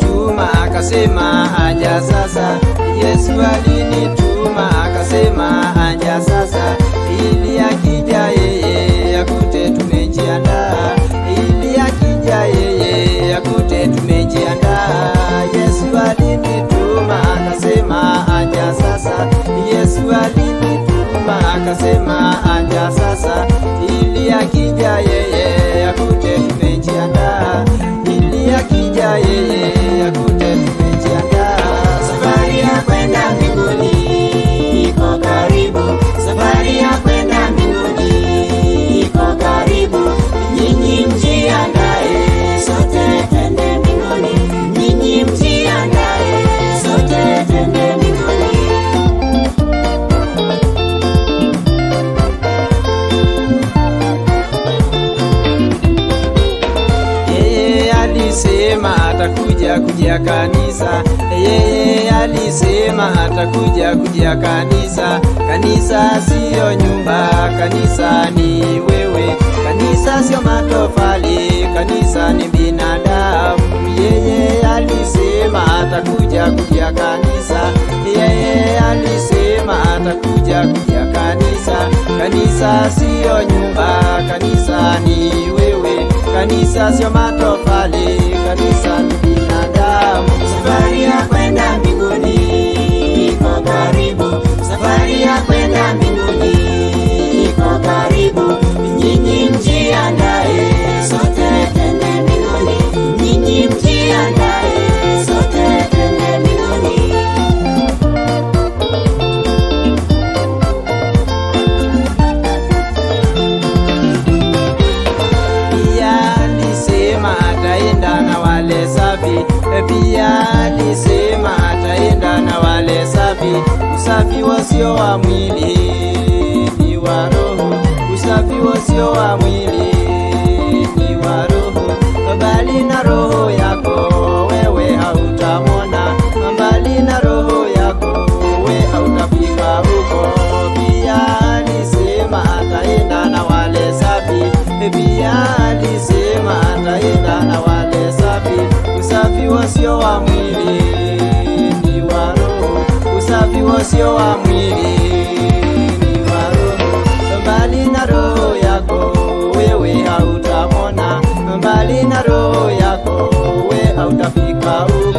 alinituma akasema aja sasa. Yesu alinituma akasema aja sasa, ili akija yeye akute tumejiandaa, ili akija yeye akute tumejiandaa. Yesu alinituma akasema aja sasa. Yesu alinituma akasema aja sasa, ili akija yeye akute tumejiandaa, ili akija yeye akute tumejiandaa. Safari ya kwenda mbinguni iko karibu, safari ya kwenda mbinguni iko karibu. Nyinyi mjiandae, sote twende mbinguni. Nyinyi mjiandae, sote twende mbinguni. Yeye alisema atakuja kujia kanisa. Yeye alisema atakuja kujia kanisa. Kanisa siyo nyumba, kanisa ni wewe. Kanisa sio matofali, kanisa ni binadamu. Yeye alisema atakuja kujia kanisa. Yeye alisema atakuja kujia kanisa. Kanisa siyo nyumba, kanisa ni wewe. Kanisa sio matofali, kanisa ni binadamu. Safari ya kwenda mbinguni iko karibu, safari ya kwenda mbinguni iko karibu. Nyinyi mjiandae, sote twende mbinguni. Nyinyi mjiandae, sote twende mbinguni. Pia alisema ataenda na wale safi. Pia alisema ataenda na wale safi. Usafi wasio wa mwili ni wa roho, usafi wasio wa mwili ni wa roho. Mbali na roho yako wewe hautamwona, mbali na roho yako wewe hautafika huko. Pia alisema ataenda na wale safi. Pia alisema ataenda na wale safi. Usafi wasio wa mwili ni wa roho, usafi wasio wa mwili ni wa roho. Mbali na roho yako wewe hautamwona, mbali na roho yako wewe hautafika huko.